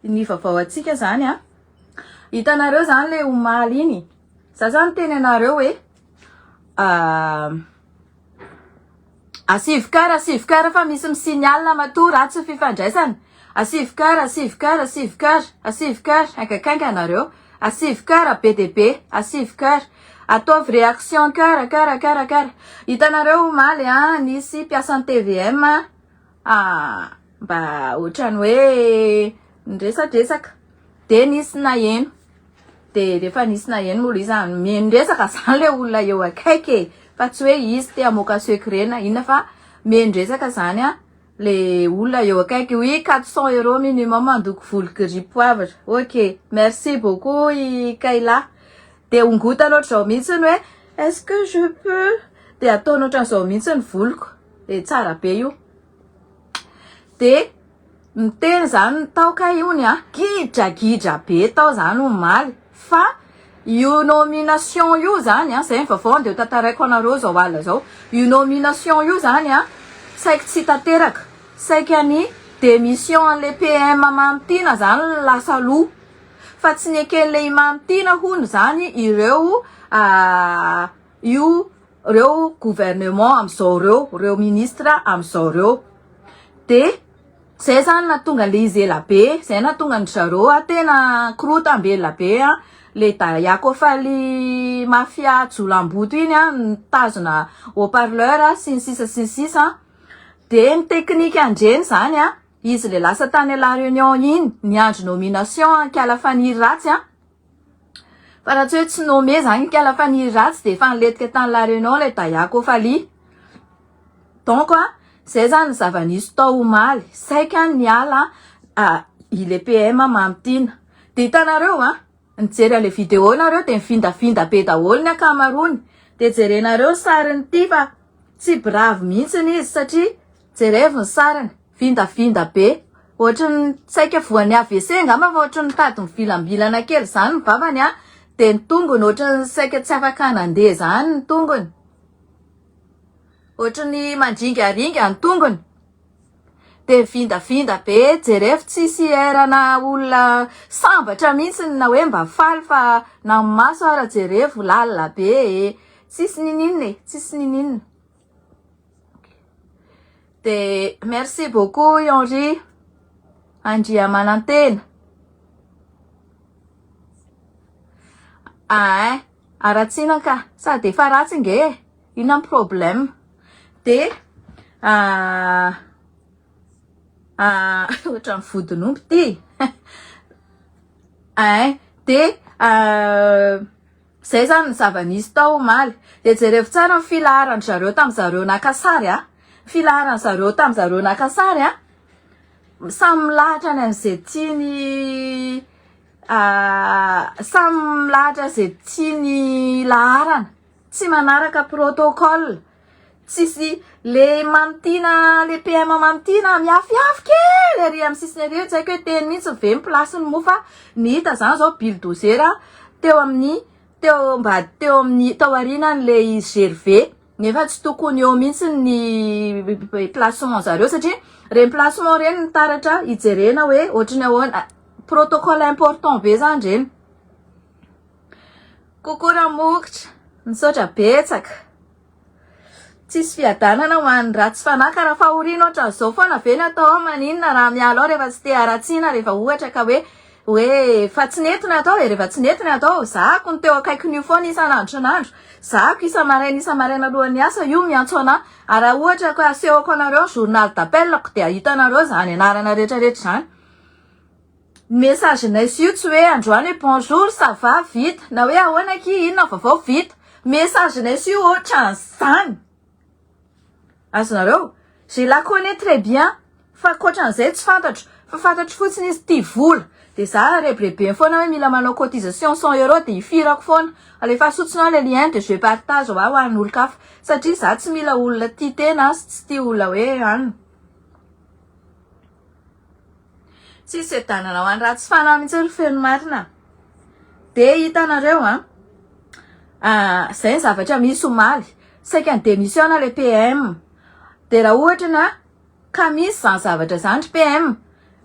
ny vaovao atsika zany a. Hitanareo zany le omaly iny. Za zany teny anareo hoe asivokara fa misy misignal matoa ratsy fifandraisana. Asivokara akakanga anareo. Asivokara be de be, asivokara. Ataovy réaction kara. Hitanareo omaly nisy mpiasan'ny TVM mba ohatrany hoe nidresadresaka. De nisy naheno. De rehefa nisy naheno moa izany miendresaka zany le olona eo akaiky. Fa tsy hoe izy te hamoaka secret-na inona fa miendresaka zany le olona eo akaiky. Oui, 400 € minimum mandoko volo gris poivre. Ok, merci beaucoup Kayla. De ongota loatra zao mihitsiny hoe est-ce que je peux? De ataonao ohatran'izao mihitsiny voloko. De tsara be io. De miteny zany tao ka iony gidra be tao zany omaly. Fa io nomination io zany zay vaovao de tantaraiko anareo zao alina zao. Io nomination io zany saiky tsy tanteraka. Saiky any démission an'le PM Mamitiana zany lasa lo. Fa tsy neken'le Mamitiana hony zany ireo reo gouvernement am'izao reo ministra am'izao reo. De zay zany natonga le izy ela be, zay natonga ny zareo tena korotambela be le dayako faly mafia jolamboto iny nitazona haut-parleur sy ny sisa. De ny teknika andreny zany izy le lasa tany la réunion iny niandro nomination kalafaniry ratsy fa raha tsy hoe tsy nommé zany kalafaniry ratsy de fa niletika tany la réunion le dayako faly. Donc zay zany zava-nisy tao omaly saika niala ile PM Mamitiana. De hitanareo nijery le vidéo nareo de mifindafinda be daholo ny akamarony. De jerenareo sariny ty fa tsy brave mihitsy izy satria jerevy ny sariny vindavinda be. Ohatrany saika voan'ny AVC ngamba fa ohatrany tady mivilambilana kely zany ny vavany de ny tongony ohatrany saika tsy afaka nandeha zany ny tongony. Ohatrany mandringaringa ny tongony. De vindavinda be jerevy tsisy erana olona sambatra mihitsy na hoe mba faly fa na maso ara jerevy lalina be. Tsisy nininina. De merci beaucoup Henri. Andria manantena. Aratsina ka. Sady efa ratsy nge. Ina ny problème. De ohatrany vodin'omby ty. De zay zany ny zava-nisy tao omaly. De jerevy tsara ny filaharany zareo tam'zareo nakasary filaharany zareo tam'zareo nakasary samy milahatra ny am'izay tiany samy milahatra zay tiany laharana. Tsy manaraka protocole. Tsisy le Mamitiana, le PM Mamitiana miafiafy kely ery amin'ny sisiny ery tsy haiko hoe teny mihitsy ve ny plasiny moa fa nihita zany zao bulldozer teo aorianany le izy gervé. Nefa tsy tokony eo mihitsy ny placement zareo satria reny placement reny nitaratra ijerena hoe ohatrany ahoana protocole important be zany reny. Kokora mokotra nisaotra betsaka. Tsisy fiadanana ho an'ny ratsy fanaka raha fahoriana ohatran'izao foana ve ny atao maninona raha miala rehefa tsy te haratsiana rehefa ohatra ka hoe fa tsy netiny atao rehefa tsy netiny atao zako ny teo akaikin'io foana isan'andro. Zako isa-maraina alohan'ny asa io miantso ana. Raha ohatra ka asehoko anareo journal d'appelako de hitanareo zany anarana rehetrarehetra zany. Message naisy io tsy hoe androany bonjour ça va vite na hoe ahoana ki inona vaovao vite. Message naisy io ohatran'izany. Azonareo, je la connais très bien. Fa koatran'izay tsy fantatro. Fa fantatro fotsiny izy tia vola. De za rebrebe foana hoe mila manao cotisation 100 € de ifirako foana. Alefa asotsinao le lien de je partage ho an'ny olo-kafa. Satria za tsy mila olona tia tena tsy tia olona hoe any. Tsisy edanana ho an'ny ratsy fanahy mihitsy ry feno marina. De hitanareo zay ny zavatra misy omaly. Saika ny démissiona le PM. De raha ohatra ka misy zany zavatra zany PM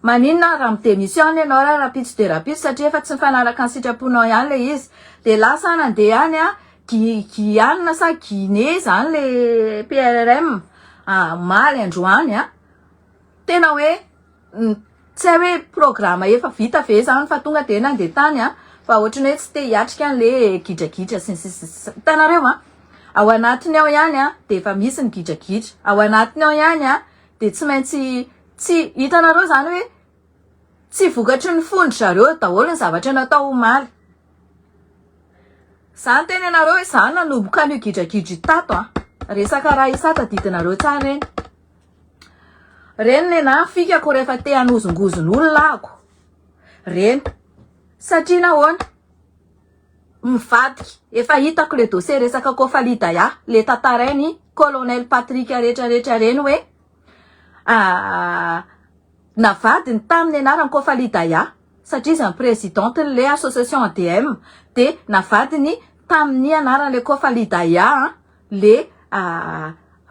maninona raha mitemision ianao rapitso de rapitso satria efa tsy mifanaraka ny sitraponao ihany le izy de lasa nandeha any a Guyane sa Guinée zany le PRRM maly androany a tena hoe tsy hoe programme efa vita ve zany fa tonga de nandeha tany a fa ohatrany hoe tsy te hiatrika an'le gidragidra hitanareo a ao anatiny ao ihany a de efa misy ny gidragidra ao anatiny ao ihany a de tsy maintsy tsy hitanareo zany hoe tsy vokatry ny fondry zareo daholo ny zavatra natao omaly zany tena anareo hoe zany nanomboka an'io gidragidra tato a resaka raha isa tadidinareo tsara reny le na fikako rehefa te hanozongozon'olona ako reny satria nahoana mivadiky efa hitako le dossier resaka kofalidaya le tantarainy colonel Patrick rehetrarehetra reny hoe navadiny taminy anarany kofalidaya satria zany présidentiny le association ADM de navadiny tamin'ny anaran'le kofalidaya le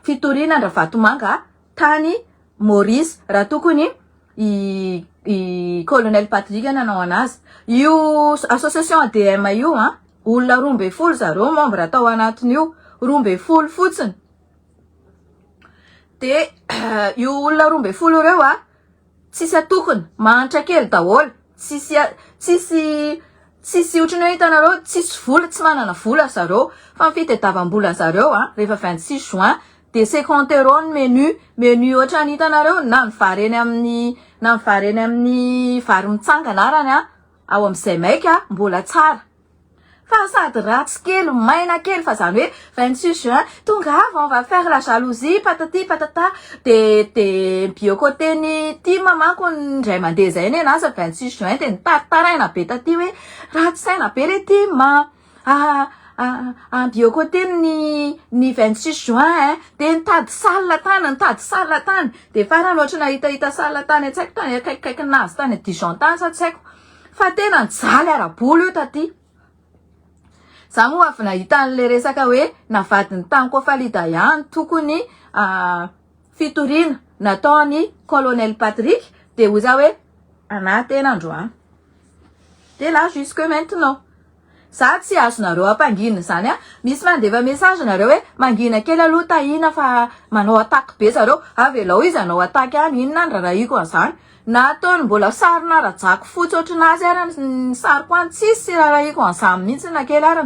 fitoriana Andravatomanga tany Maurice raha tokony i colonel Patrick nanao anazy io association ADM io olona 12 zareo membre atao anatin'io 12 fotsiny de io olona 12 ireo tsisy atokony mahantra kely daholo tsisy ohatrany hoe hitanareo tsisy vola tsy manana vola zareo fa ny fitadiavam-bola zareo rehefa 26 juin de c'est compteront menu ohatrany hitanareo na mivareny amin'ny vary mitsangana arany ao amin'izay maika mbola tsara fa sady ratsy kely maina kely fa zany hoe 26 juin tonga on va faire la jalousie patati patata de biokoteny ty mamako ndray mandeha zay ny anazy 26 juin de nitartaraina be taty hoe ratsy saina be le ty biokoteny ny 26 juin de nitady salle tany de farany ohatry nahitahita salle tany tsy haiko tany akaikikaiky nazy tany Dijon tany sa tsy haiko fa tena nijaly araboly io taty za moa avy nahita an'le resaka hoe navadiny tany kofalidaya tokony fitoriana nataony colonel Patrick de hoy za hoe tena androany de là jusque maintenant za tsy azonareo ampangina zany misy mandeva message nareo hoe mangina kely aloha tahina fa manao attaque be zareo avelao izy anao attaque any inona ny rarahiko an'izany na ataony mbola sarina rajako fotsy ohatranazy ary ny sariko any tsisy rarahiko an'izany mihitsy na kely ary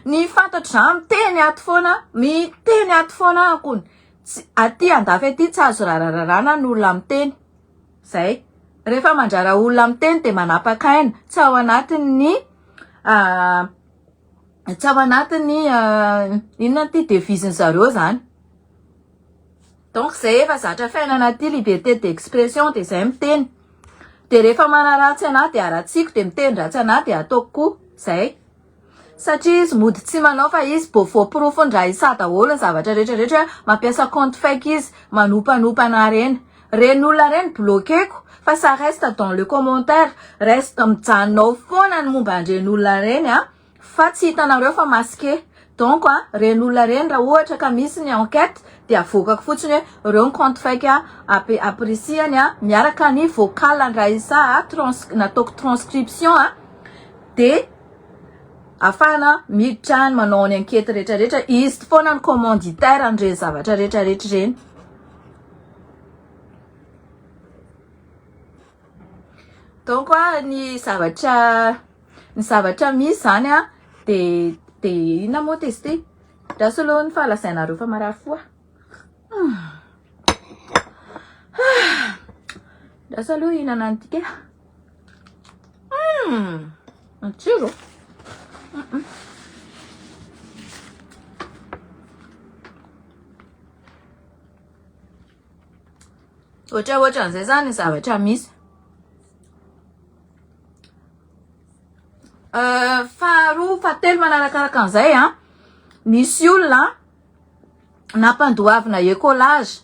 ny fantatro za miteny ato foana akony aty andafy aty tsy azo rarararana ny olona miteny zay rehefa mandrara olona miteny de manapakaina tsy ao anatiny inona ty devise zareo zany donc zay efa zatra fiainana ty liberté d'expression de zay miteny de rehefa manaratsy ana de aratsiko de miteny ratsy ana de ataoko koa zay satria izy mody tsy manao fa izy voaporofony raha isa daholo ny zavatra rehetrarehetra mampiasa compte fake izy manopanopana reny olona reny bloqueko fa ça reste dans le commentaire reste mijanonao foana ny momba an'ireny olona reny fa tsy hitanareo fa masqué donc reny olona reny raha ohatra ka misy ny enquête de avokako fotsiny hoe reo ny compte fake appréciany miaraka ny vocal raha isa nataoko transcription de afana miditra ny manao ny enquête rehetrarehetra izy foana ny commanditaire an'ireny zavatra rehetrarehetra reny donc ny zavatra misy zany de inona moa testé drasy aloha ny fahalazainareo fa marary fo drasy aloha hinana antika tsiro ohatran'izay zany zavatra misy faharoa fahatelo manarakaraka an'izay nisy olona nampandoavina écolage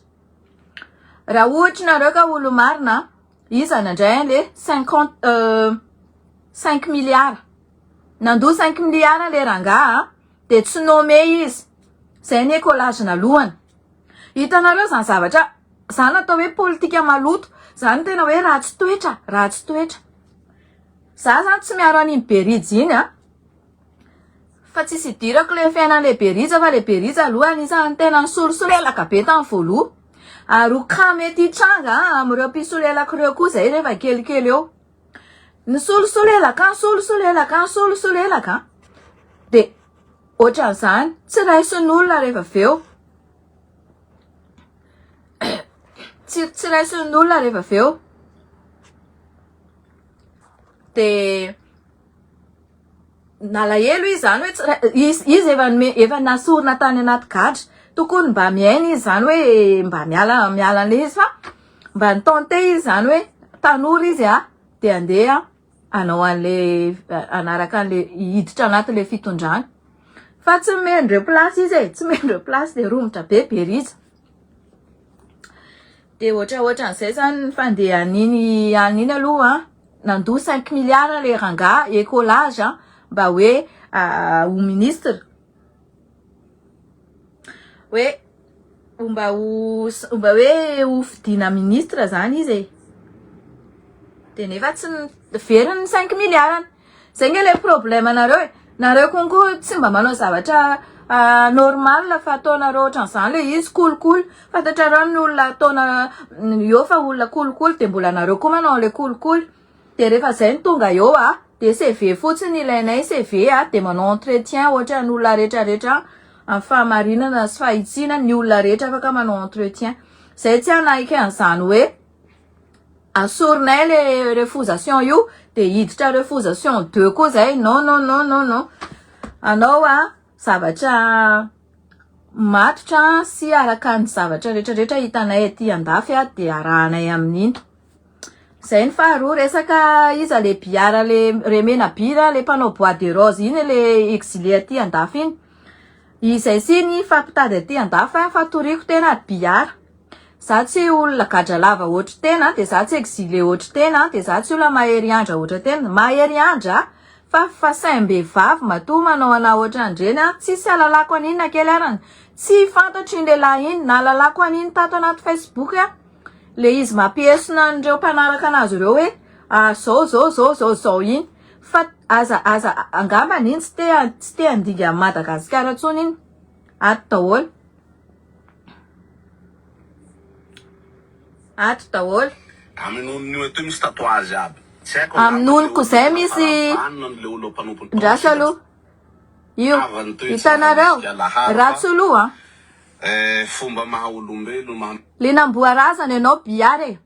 raha ohatra nareo ka olo marina iza nandray le 5 milliards nandoa 5 milliards le rangaha de tsy nome izy zay ny écolage nalohany hitanareo zany zavatra zany atao hoe politika maloto zany tena hoe ratsy toetra za zany tsy miaro an'iny Berizy iny fa tsisy idirako le fiainan'le Berizy fa le Berizy alohany isany tena nisolosolelaka be tamin'ny voaloha ary ka mety hitranga amin'ireo mpisolelaka ireo koa zay rehefa kelikely eo nisolosolelaka de ohatran'izany tsy raisin'olona rehefa aveo tsy raisin'olona rehefa aveo de nalahelo izy zany hoe izy efa nasorina tany anaty gadra tokony mba miaina izy zany hoe mba mialan'le izy fa mba nitante izy zany hoe tanora izy de andeha anao an'le anaraka an'le hiditra anatin'le fitondrana fa tsy mendreo place izy tsy mendreo place de romotra be Berizy de ohatran'izay zany fandehan'iny an'iny aloha nandoa 5 milliards le ranga écolage mba hoe ho ministre hoe mba hoe ho fidina ministre zany izy de nefa tsy veriny 5 milliards zay nge le problème nareo konko tsy mba manao zavatra normal fa ataonareo ohatran'izany le izy cool fantatrareo ny olona ataona eo fa olona cool de mbola nareo koa manao le cool de rehefa zay ny tonga eo de CV fotsiny ilainay CV de manao entretien ohatra ny olona rehetrarehetra amin'ny fahamarinana sy fahitsina ny olona rehetra afaka manao entretien zay tsy anaiky an'izany hoe asorinay le refusation io de hiditra refusation 2 koa zay non anao zavatra matotra sy araka ny zavatra rehetrarehetra hitanay aty andafy de arahanay amin'iny zay ny faharoa resaka iza le biara le remena bira le mpanao bois de rose iny le exilé aty andafy iny izay siny fampitady aty andafy fa toriko tena biara za tsy olona gadra lava ohatry tena de za tsy exilé ohatry tena de za tsy olona maheriandra ohatry tena maheriandra fa saim-behivavy matoa manao ana ohatran'ireny tsisy alalako an'iny kely arany tsy fantatry iny lehilahy iny na alalako an'iny tato anaty Facebook le izy mampiesina an'ireo mpanaraka anazy ireo hoe zao iny fa aza angambany iny tsy te andinga amin'ny Madagasikara tsony iny ato daholo amin'oloko zay misy ndrasa aloha io hitanareo ratsy aloha fomba mahaolombelo le namboarazana ianao biare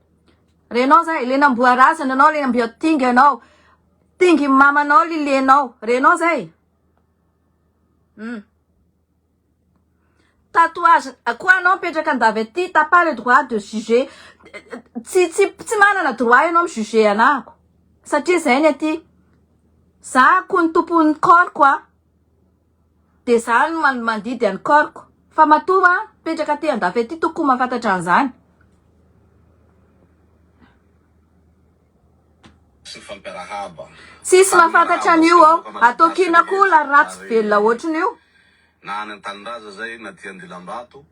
renao zay le namboarazana ianao le ambio tingy ianao tingy mamanao lilenao renao zay tatouage koa anao mipetraka andavy aty t'as pas le droit de juger tsy manana droit ianao mijuger anako satria zay ny aty za ko ny tompon'ny korko de za ny mandidy any korko fa matoa mipetraka aty andafy aty tokony mahafantatra an'izany tsisy mahafantatra an'io atao kinako la ratsy velona ohatrin'io na any an-tanindrazana zay na ty Andilambato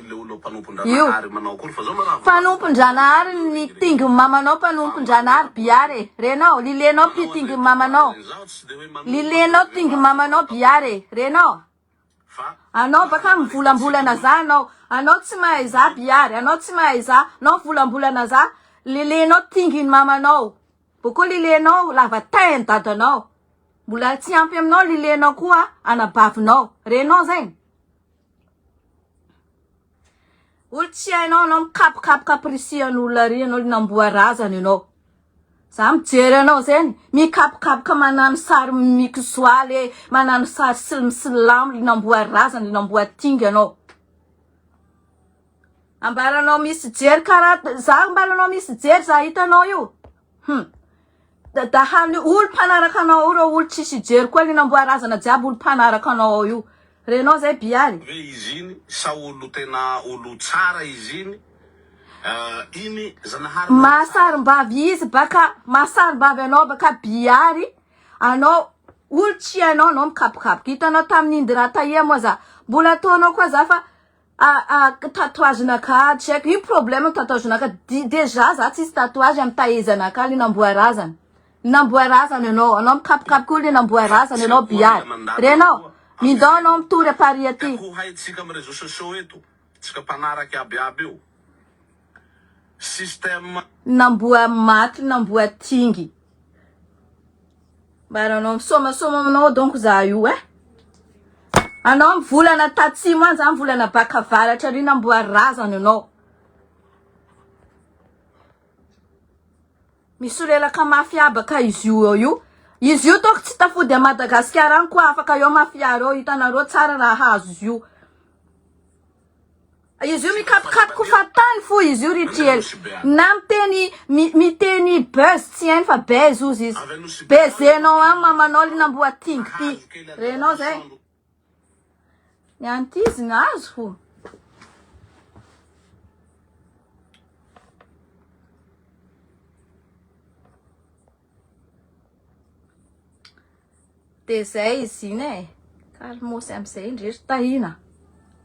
le olo mpanompon-dranahary manao kory fa zao mpanompon-dranahary ny tingy mamanao mpanompon-dranahary biare renao lilenao tingy mamanao lilenao tingy mamanao biare renao anao baka mivolambolana za anao tsy mahay za biary anao tsy mahay za anao volambolana za lilenao tingy mamanao boko lilenao lava tay ny dadanao mbola tsy ampy aminao lilenao koa anabavinao renao zay olo tsy hainao anao mikapokapokaprisian'olona ary anao namboarazana ianao za mijery anao zany mikapokapoka manano sary mixoaly manano sary silamy namboarazana namboatingy anao ambaranao misy jery karaha za ambaranao misy jery za hitanao io da hany olo mpanaraka anao reo olo tsisy jery koa le namboarazana jiaby olo mpanaraka anao io renao zay biary izy iny sa olo tena olo tsara izy iny iny zanahary mahasarim-bavy izy baka mahasarim-bavy anao baka biary anao olo tsy hainao anao mikapokapoka hitanao tamin'iny raha tahia moa za mbola ataonao koa za fa tatuagenaka tsy haiko io problème tatuagenaka déjà za tsisy tatuage amy taizanaka linamboarazana linamboarazana anao mikapokapoka olo linamboarazana anao biary renao mindao anao mitory apari aty ho haitsika amy réseaux sociaux eto tsika mpanaraky abiaby io système namboa maty namboa tingy bara anao misomasoma aminao donc za io anao mivolana tatsimo any za mivolana baka avaratra ry namboarazana anao misy orelaka mafiabaka izy io toko tsy tafody a Madagasikara any koa afaka eo mafiaro hitanareo tsara raha hazo izy io mikapokapoka fatany fo izy io ritriel na miteny buzz tsy hainy fa buzz ozy izy bezenao any mamanao linamboa tingy ty renao zay ny antizina azo fo de zay izy iny kalmosy amizay indrery tahina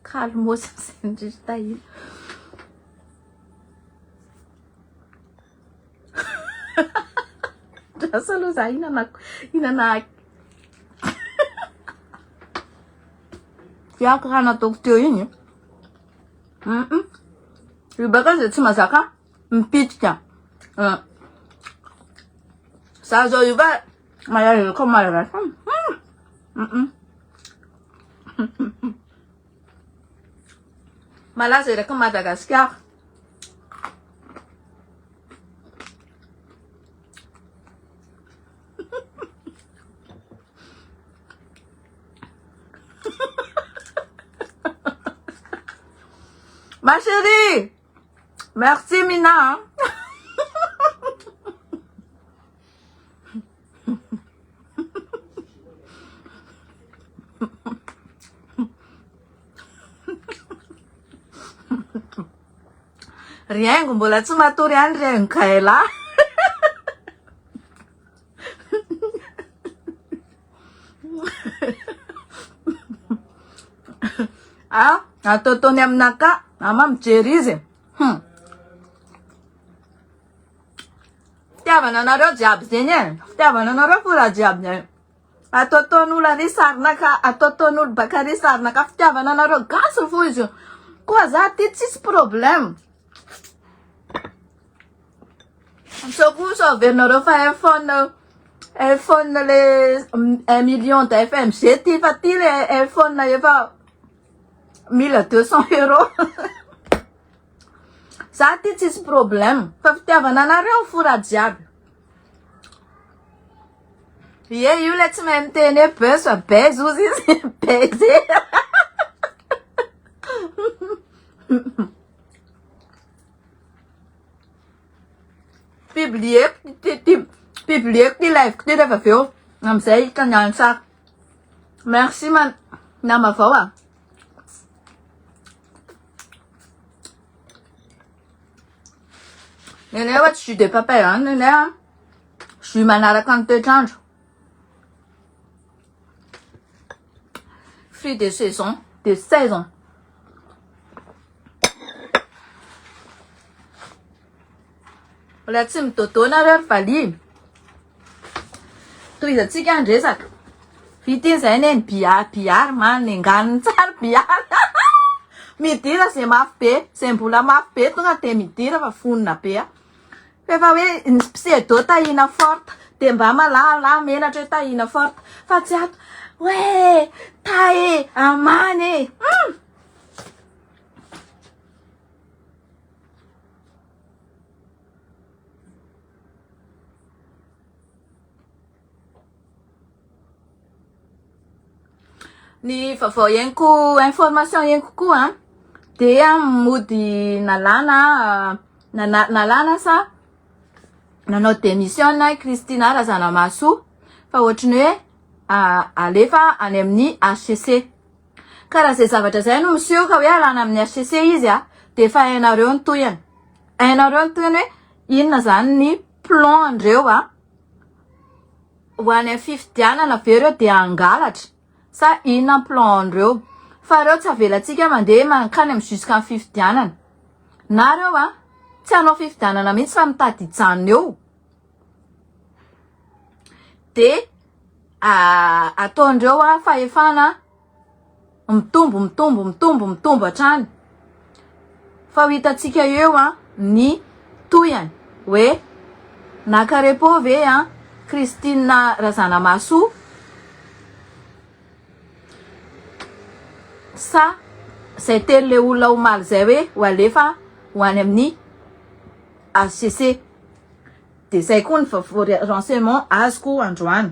kalmosy amizay indrery tahina drasa aloha za hinana tiako raha nataoko teo iny io baka zay tsy mazaka mipitrika za zao io va malalaka malagasy malaza iraka Madagasikara ma chérie merci Mina riengo mbola tsy matory any riengo kaela ataotony aminaka ama mijery izy fitiavana anareo jiaby zegny fitiavana anareo fo raha jiaby ny ataoton'olo ary sarinaka ataoton'olo baka ary sarinaka fitiavana anareo gasy fo izy koa za ty tsisy problème so averinareo fa iPhone le 1 million d'FMG ty fa ty le iPhone efa 1200 €. Za ty tsisy problème fa fitiavana anareo fo raha jiaby io le tsy mahay miteny buzz fa buzz ozy izy buzz publieko ty live-ko ty rehefa aveo amizay hitanany tsara merci man nama vao nene ohatsy jus de papaye any nene jus manaraka ny toetrandro fruit de saison la tsy midôdôna reo valy toizatsika andresaka vitiny zay neny biary many enganiny tsara biary midira zay mafy be zay mbola mafy be tonga de midira fa fonina be fefa hoe ny pseudo tahina forte de mba malala menatra hoe tahina forte fa tsy ato hoe tae amany ny vaovao ieniko information ieniko koa dia mody nalana sa nanao démission Christina Razanamaso fa ohatriny hoe alefa any amin'ny HCC karaha zay zavatra zay no miseho ka hoe alana amin'ny HCC izy de fa hainareo ny toyany hoe inona zany ny plan andreo ho any fifidianana vereo de angalatra sa inona plan andreo fa reo tsy avelatsika mandeha mankany amin'ny jusqu'en fifidianana na reo a tsy hanao fifidianana mihitsy fa mitady hijanona eo de ataondreo a fahefana mitombo hatrany fa ho hitatsika eo a ny toyany hoe nakarepo ve a Kristina Razanamaso sa zay teny le olona omaly zay hoe ho alefa ho any amin'ny HCC de zay koa ny renseignement azoko androany.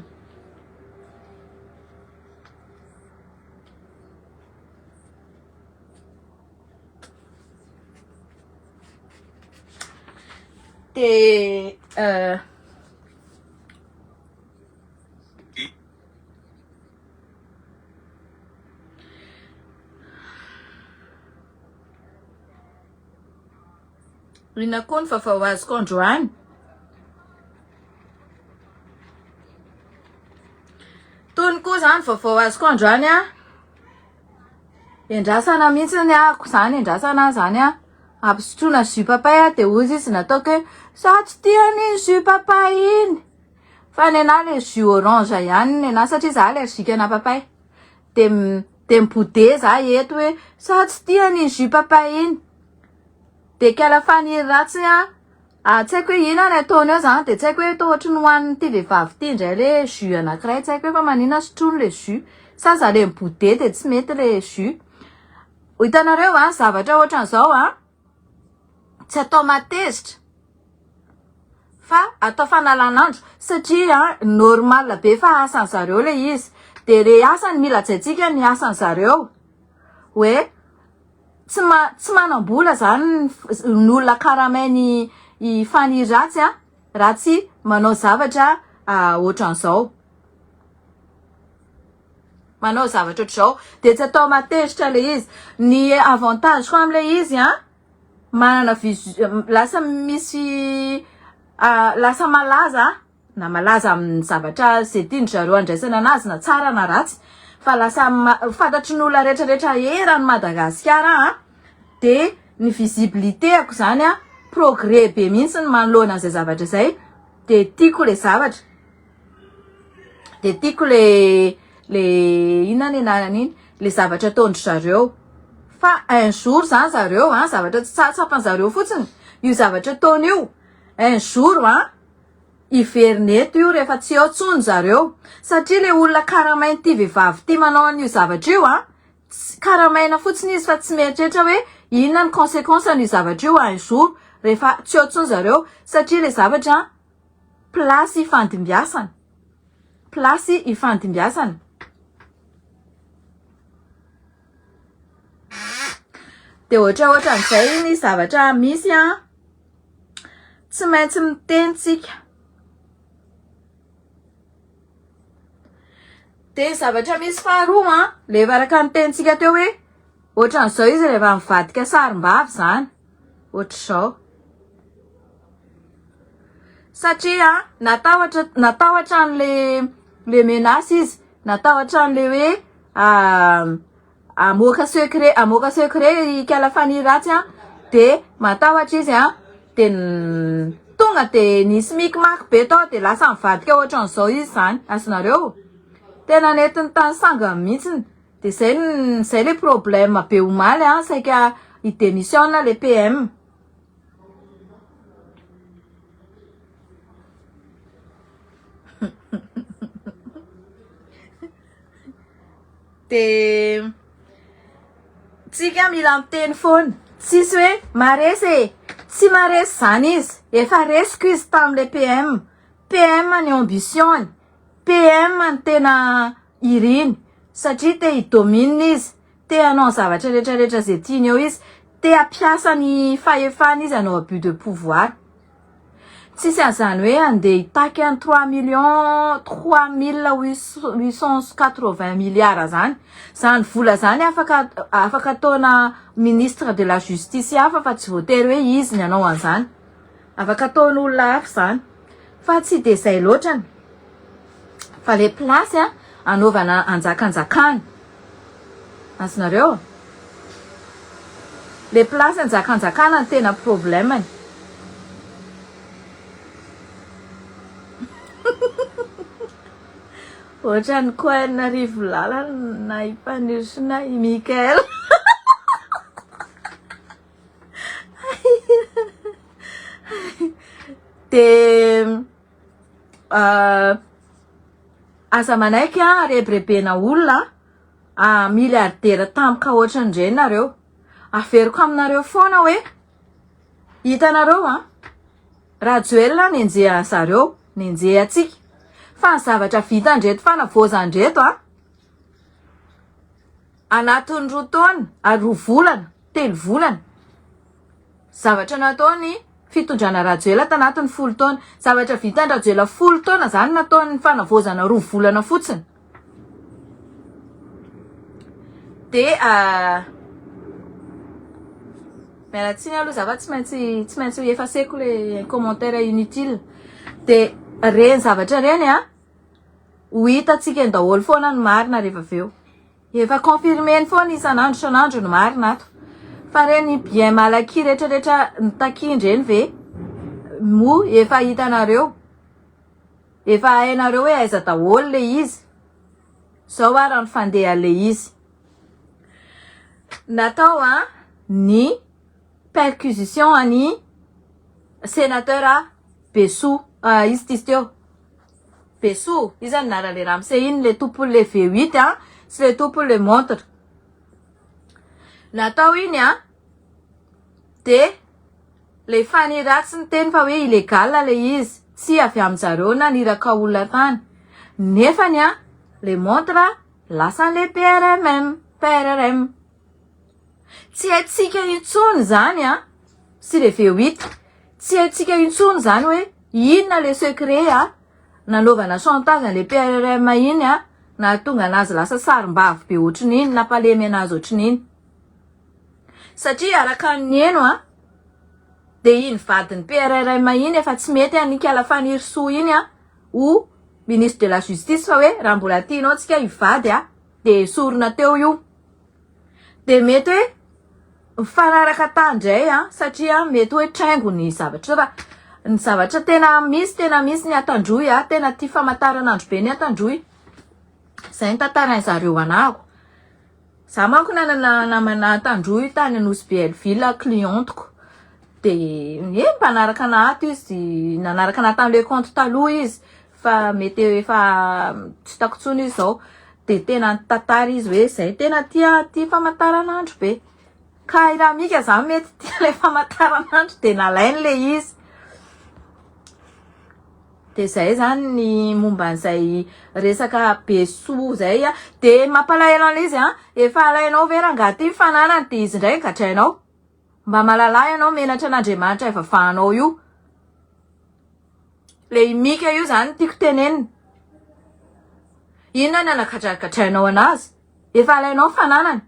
De inona koa ny vaovao azoko androany. Tony koa zany vaovao azoko androany a endrasana mihitsy ako zany endrasana zany a ampisotrona jus papay a de ozy izy nataoko hoe za tsy tian'iny jus papay iny fa nena le jus orange ihany nena satria za allergique na papay de mibode za eto hoe za tsy tian'iny jus papay iny de kala faniry ratsy a tsy haiko hoe ina ny ataony eo zany de tsy haiko hoe to ohatry ny hoan'ny ty vehivavy ty indray le jus anankiray tsy haiko hoe fa manina sotrony le jus sa za le mibode de tsy mety le jus. Hitanareo a zavatra ohatran'izao a tsy atao matezitra fa atao fanalanandro satria normal be fa asan zareo le izy de le asany mila jaitsika ny asan zareo hoe tsy manambola zany ny olona karamainy i faniry ratsy a raha tsy manao zavatra ohatran'izao manao zavatra ohatr'izao de tsy atao matezitra le izy. Ny avantage koa am'le izy a manana lasa misy lasa malaza na malaza amin'ny zavatra zay tiany zareo andraisana anazy na tsara na ratsy fa lasa fantatry ny olona rehetrarehetra eran'ny Madagasikara de ny visibilité ako zany a progrès be mihitsy ny manoloana an'izay zavatra zay de tiako le zavatra de tiako le inona ny ananany le zavatra ataondry zareo fa un jour zany zareo zavatra tsy tsapany zareo fotsiny io zavatra ataony io un jour iverineto io rehefa tsy eo tsony zareo satria le olona karamainy ty vehivavy ty manao an'io zavatra io karamaina fotsiny izy fa tsy mieritreritra hoe inona ny conséquence an'io zavatra io un jour rehefa tsy eo tsony zareo satria le zavatra plasy ifandimbiasana de ohatran'izay ny zavatra misy tsy maintsy mitenitsika de zavatra misy faharoa le varaka mitenitsika teo hoe ohatran'izao izy rehefa mivadika sarim-bavy zany ohatr'izao satria natahotra an'le menasy izy natahotra an'le hoe amoaka secret ikala faniry ratsy de matahotra izy de tonga de nisy mikimaky be tao de lasa mivadika ohatran'izao izy zany azonareo tena netiny tany sangany mihitsiny de zay le problème be omaly saika idémissionna le PM. De tsika mila miteny foana tsisy hoe maresy tsy maresy zany izy efa resiko izy tam'le PM ny ambition PM ny tena iriny satria te hidomine izy te hanao zavatra rehetrarehetra zay tiany eo izy te ampiasa ny fahefana izy hanao abus de pouvoir tsisy an'izany hoe andeha hitaky any 3,880 milliards zany vola zany afaka ataona ministre de la justice hafa fa tsy voatery hoe izy ny hanao an'izany afaka ataony olona hafa zany fa tsy de zay loatrany fa le place anaovana anjakanjakany Azonareo le place ny zakanjakana ny tena problemany. Ohatrany koana rivo lalana impanisina i Mikael. De asa manaiky a rebrebena olona miliardera tampoka ohatran'ireny nareo. Averiko aminareo foana hoe hitanareo raha joelona nenjeha zareo nenjeha atsika fa ny zavatra vita andreto fa navozandreto anatin'ny 2 taona 2 volana 3 volana zavatra nataony fitondrana rajoela tanatin'ny 10 taona zavatra vita ny rajoela 10 taona zany nataony fanavozana 2 volana fotsiny. De mialatsiny aloha zava tsy maintsy efaseko le commentaire inutile. De reny zavatra reny ho hitatsika ny daholo foana ny marina rehefa aveo. Efa confirmeny foana isan'andro ny marina ato. Fa reny bien malaky rehetrarehetra nitakindry eny ve mo efa hitanareo. Efa hainareo hoe aiza daholo le izy. Zao raha ny fandeha le izy. Natao ny perquisition any sénateur Bessou izy tisy teo. Bessou izy any nara le ramse iny le tompony le V8 sy le tompony le montre. Natao iny de le faniratsy ny teny fa hoe illégal le izy tsy avy aminjareo na niraka olona tany. Nefany le montre lasa le PRRM. Tsy haitsika intsony zany sy le V8. Tsy haitsika intsony zany hoe inona le secret nanovana chantage le PRRM iny na tonga anazy lasa sarim-bavy be ohatrin'iny na palemy anazy ohatrin'iny. Satria araka ny eno de iny vadiny PRRM iny efa tsy mety anikala fanirisoa iny ho ministre de la justice fa hoe raha mbola tianao tsika hivady de sorona teo io. De mety hoe mifanaraka tandray satria mety hoe traingo ny zavatra fa ny zavatra tena misy ny atandroy tena tia famataranandro be ny atandroy. Zay ny tantaran'ny zareo anako. Za manko namana atandroy tany anosy Belleville clientiko. De mpanaraka ana ato izy nanaraka ana tany le compte taloha izy fa mety efa tsy takotsony izy zao. De tena tantara izy hoe zay tena tia famataranandro be. Ka raha mika za mety tia le famataranandro de nalainy le izy. De zay zany ny momba n'izay resaka Bessou zay de mampalahelo an'izy efa alainao verangaty mifanana de izy ndray gatrainao. Mba malalay ianao menatra n'Andriamanitra ivavahanao io. Le mika io zany tiako tenenina. Inona ny anagatrainao anazy? Efa alainao fananany.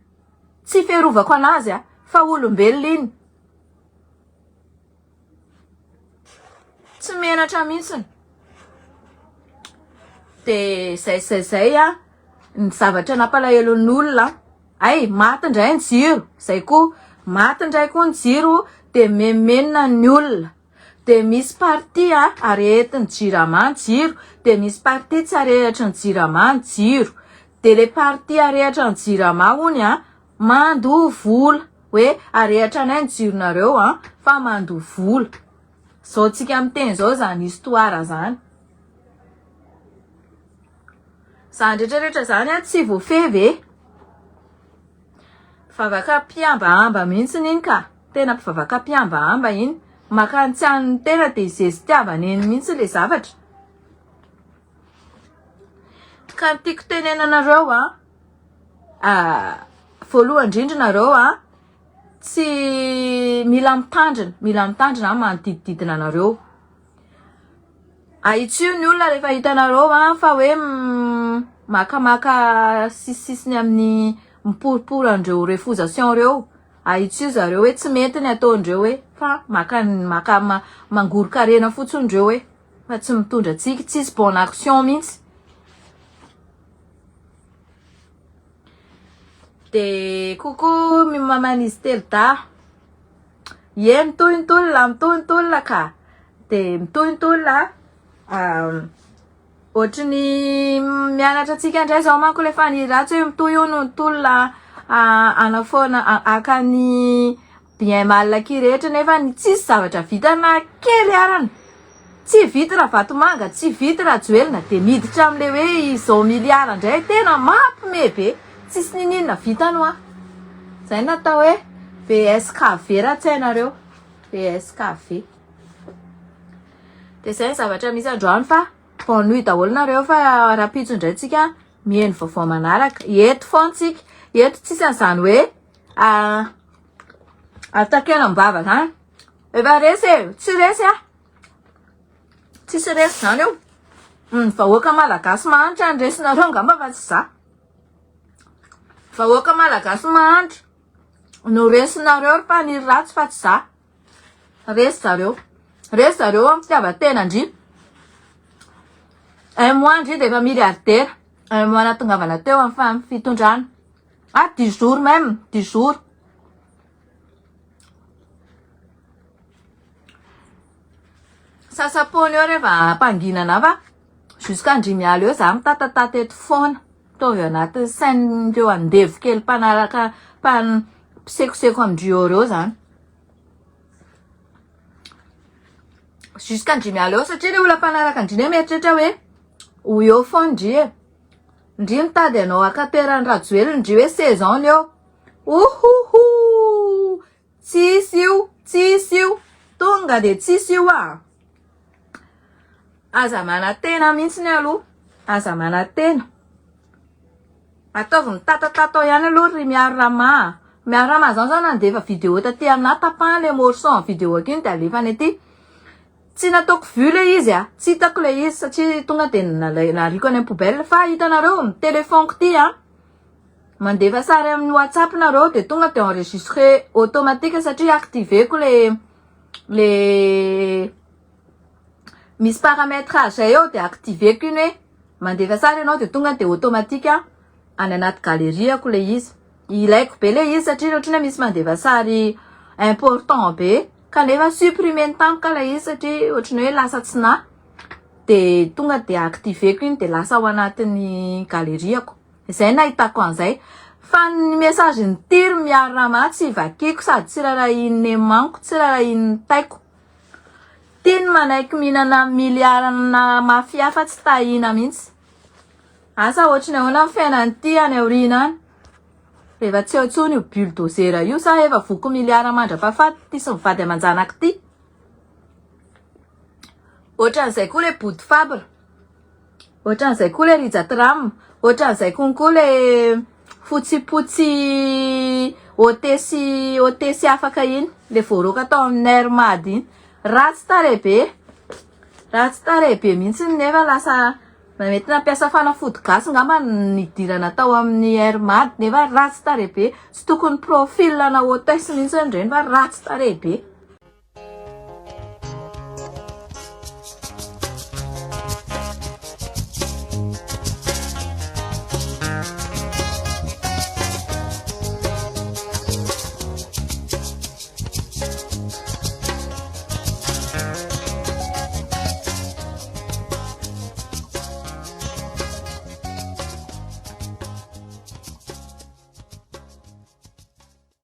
Tsy ferovako anazy fa olombelona iny. Tsy menatra mihitsiny. De zay ny zavatra nampalahelo ny olona. Ay, maty indray ny jiro. Zay koa, maty indray koa ny jiro de memenina ny olona. De misy parti arehetiny jirama ny jiro. De misy parti tsy arehatra ny jirama ny jiro. De le parti arehatra ny jirama hony mandoa vola. Hoe arehatra anay ny jironareo fa mandoa vola. Zao tsika amin'ny teny zao zany histoire zany. Zany rehetrarehetra zany tsy voafevy. Fivavaka mpiambahamba mihitsy iny ka. Tena mpivavaka mpiambahamba iny. Makantsiany tena de izay tiavany eny mihitsy le zavatra. Ka tiako tenena nareo voalohany indrindra nareo tsy mila mitandrina manodidididina nareo. Aitsio ny olona rehefa hitanareo fa hoe makamaka sisisiny amin'ny miporipory andreo refusation reo. Aitsio zareo hoe tsy mety ny ataondreo hoe fa mangoro-karena fotsiny ndreo hoe fa tsy mitondra tsika tsisy bonne action mihitsy. De kokoa manisy telo da ie mitohintolona ka de mitohintolona ohatrany mianatra atsika indray zao manko le fa ny ratsy hoe mitohy io no tolona anafoana akany bien mal aky rehetra nefa ny tsisy zavatra vita na kely arany tsy vita raha vatomanga tsy vita raha joelina de miditra amle hoe 100 milliards indray tena mampime be tsisy ninina vitany zay natao hoe BSKV ratsainareo BSKV de zay zavatra misy androany fa nuit daholo nareo fa rapitso indray tsika mihaino vaovao manaraka eto fontsika eto tsisy an'izany hoe atakena mbava zany efa resy tsy resy tsisy resy zany io vahoaka malagasy mahantra ny resinareo angamba fa tsy za vahoaka malagasy mahantra no resinareo fa ny ratsy fa tsy za resy zareo amin'ny fitiavatena ndry un mois ndry de efa milliardaire un mois natongavana teo amin'ny fitondrana 10 jours même 10 jours sasapony eo rehefa ampanginana fa jusqu'à ndrimialy eo za mitatatata eto foana tovy anaty sain'ireo andevo kely mpanaraka mpisekoseko amindreo reo zany jusqu'à ndrimialy eo satria le olona mpanaraka ndriny mietritra hoe eo foana ndry mitady anao akaterany rajoely ndry hoe saison eo ohoho tsisy io tonga de tsisy io aza manatena mihitsy ny aloha aza manatena ataovy mitatatata ihany aloha ry miaro rama zany zany nandefa vidéo taty amina tapahany le morceau vidéo akiny de alefa ny aty tsy nataoko vu le izy tsy hitako le izy satria tonga de nariko any poubelle fa hitanareo amin'ny téléphone ty mandefa sary amin'ny WhatsApp nareo de tonga de enregistré automatique satria activeko le misy paramétrage eo de activeko iny hoe mandefa sary anao de tonga de automatique any anaty galeriako le izy ilaiko be le izy satria ohatrany hoe misy mandefa sary important be kanefa supprimer tampoka le izy satria ohatrany hoe lasa tsy na de tonga de activeko iny de lasa ao anatin'ny galeriako zay nahitako an'izay fa ny message ny tiry miaro rama tsy vakiko sady tsy rarahin'ny manko tsy rarahin'ny taiko tiny manaiky mihinana miliarana mafia fa tsy tahina mihitsy asa ohatrany ahoana ny fiainany ty any aoriana any rehefa tsy eo intsony io bulldozer io sa efa voko miliara mandra-pahafaty ty sy mivady aman-janaky ty ohatran'izay koa le bout de fabre ohatran'izay koa le rijatram ohatran'izay konkoa le fotsipotsy hotesy afaka iny le voaroka tao amin'ny airmady iny ratsy tarebe mihitsy nefa lasa mety nampiasa fanafody gasy ngamba nidirana tao amin'ny airmady nefa ratsy tarebe tsy tokony profil na hotesy mihitsy ndreny fa ratsy tarebe